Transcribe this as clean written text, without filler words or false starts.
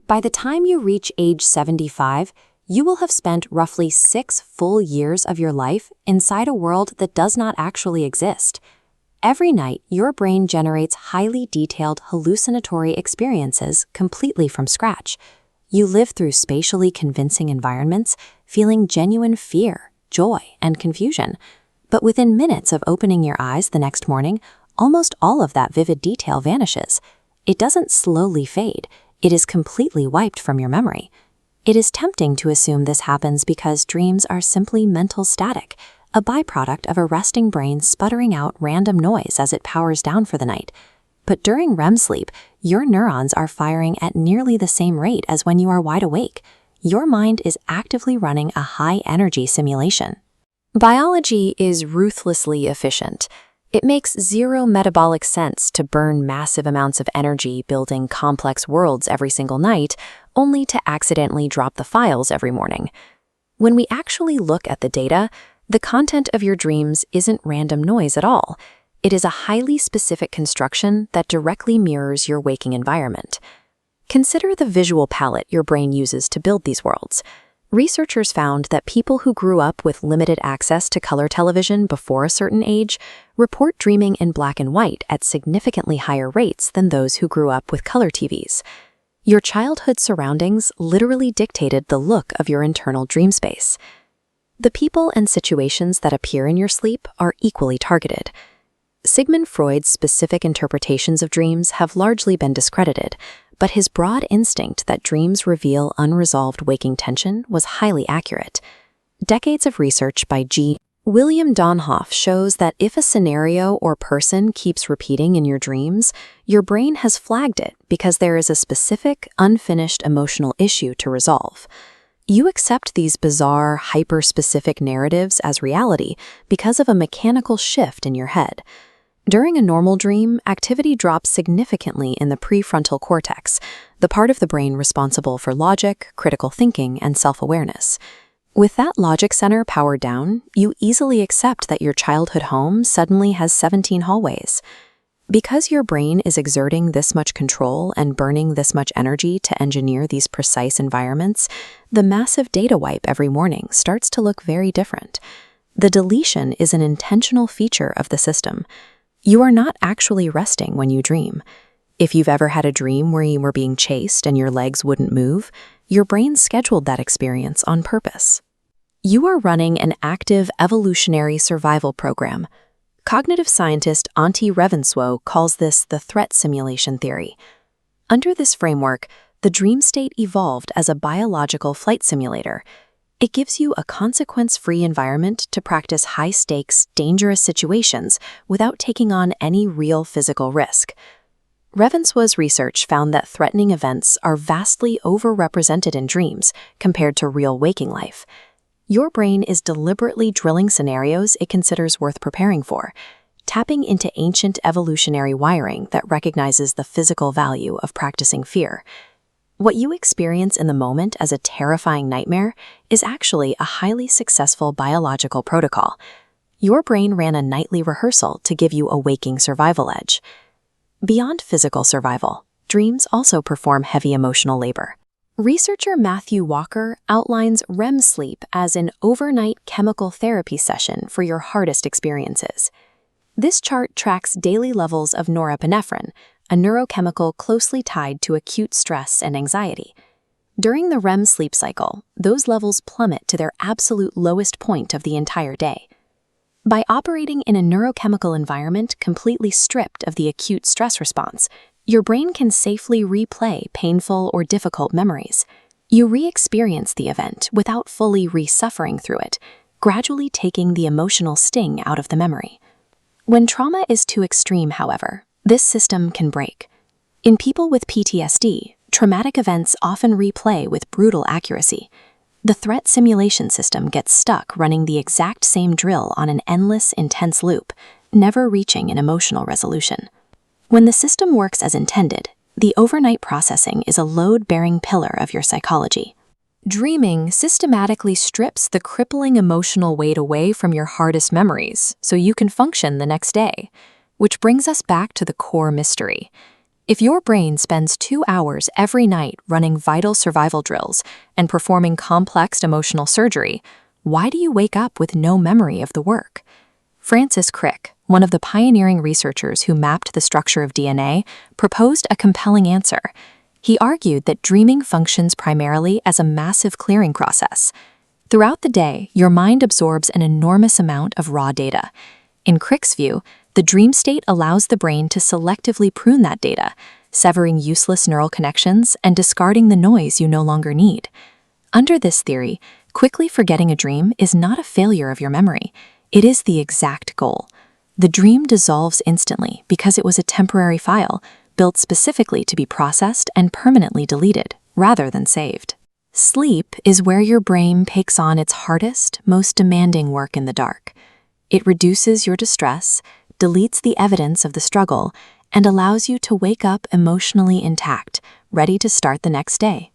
By the time you reach age 75, you will have spent roughly 6 full years of your life inside a world that does not actually exist. Every night, your brain generates highly detailed hallucinatory experiences completely from scratch. You live through spatially convincing environments, feeling genuine fear, joy, and confusion. But within minutes of opening your eyes the next morning, almost all of that vivid detail vanishes. It doesn't slowly fade. It is completely wiped from your memory. It is tempting to assume this happens because dreams are simply mental static, a byproduct of a resting brain sputtering out random noise as it powers down for the night. But during REM sleep, your neurons are firing at nearly the same rate as when you are wide awake. Your mind is actively running a high-energy simulation. Biology is ruthlessly efficient. It makes zero metabolic sense to burn massive amounts of energy building complex worlds every single night, only to accidentally drop the files every morning. When we actually look at the data, the content of your dreams isn't random noise at all. It is a highly specific construction that directly mirrors your waking environment. Consider the visual palette your brain uses to build these worlds. Researchers found that people who grew up with limited access to color television before a certain age report dreaming in black and white at significantly higher rates than those who grew up with color TVs. Your childhood surroundings literally dictated the look of your internal dream space. The people and situations that appear in your sleep are equally targeted. Sigmund Freud's specific interpretations of dreams have largely been discredited, but his broad instinct that dreams reveal unresolved waking tension was highly accurate. Decades of research by William Donhoff shows that if a scenario or person keeps repeating in your dreams, your brain has flagged it because there is a specific, unfinished emotional issue to resolve. You accept these bizarre, hyper-specific narratives as reality because of a mechanical shift in your head. During a normal dream, activity drops significantly in the prefrontal cortex, the part of the brain responsible for logic, critical thinking, and self-awareness. With that logic center powered down, you easily accept that your childhood home suddenly has 17 hallways. Because your brain is exerting this much control and burning this much energy to engineer these precise environments, the massive data wipe every morning starts to look very different. The deletion is an intentional feature of the system. You are not actually resting when you dream. If you've ever had a dream where you were being chased and your legs wouldn't move, your brain scheduled that experience on purpose. You are running an active evolutionary survival program. Cognitive scientist Auntie Ravenswoe calls this the threat simulation theory. Under this framework, the dream state evolved as a biological flight simulator. It gives you a consequence-free environment to practice high-stakes, dangerous situations without taking on any real physical risk. Ravenswoe's research found that threatening events are vastly overrepresented in dreams compared to real waking life. Your brain is deliberately drilling scenarios it considers worth preparing for, tapping into ancient evolutionary wiring that recognizes the physical value of practicing fear. What you experience in the moment as a terrifying nightmare is actually a highly successful biological protocol. Your brain ran a nightly rehearsal to give you a waking survival edge. Beyond physical survival, dreams also perform heavy emotional labor. Researcher Matthew Walker outlines REM sleep as an overnight chemical therapy session for your hardest experiences. This chart tracks daily levels of norepinephrine, a neurochemical closely tied to acute stress and anxiety. During the REM sleep cycle, those levels plummet to their absolute lowest point of the entire day. By operating in a neurochemical environment completely stripped of the acute stress response, your brain can safely replay painful or difficult memories. You re-experience the event without fully re-suffering through it, gradually taking the emotional sting out of the memory. When trauma is too extreme, however, this system can break. In people with PTSD, traumatic events often replay with brutal accuracy. The threat simulation system gets stuck running the exact same drill on an endless, intense loop, never reaching an emotional resolution. When the system works as intended, the overnight processing is a load-bearing pillar of your psychology. Dreaming systematically strips the crippling emotional weight away from your hardest memories so you can function the next day, which brings us back to the core mystery. If your brain spends 2 hours every night running vital survival drills and performing complex emotional surgery, why do you wake up with no memory of the work? Francis Crick, one of the pioneering researchers who mapped the structure of DNA, proposed a compelling answer. He argued that dreaming functions primarily as a massive clearing process. Throughout the day, your mind absorbs an enormous amount of raw data. In Crick's view, the dream state allows the brain to selectively prune that data, severing useless neural connections and discarding the noise you no longer need. Under this theory, quickly forgetting a dream is not a failure of your memory. It is the exact goal. The dream dissolves instantly because it was a temporary file, built specifically to be processed and permanently deleted, rather than saved. Sleep is where your brain takes on its hardest, most demanding work in the dark. It reduces your distress, deletes the evidence of the struggle, and allows you to wake up emotionally intact, ready to start the next day.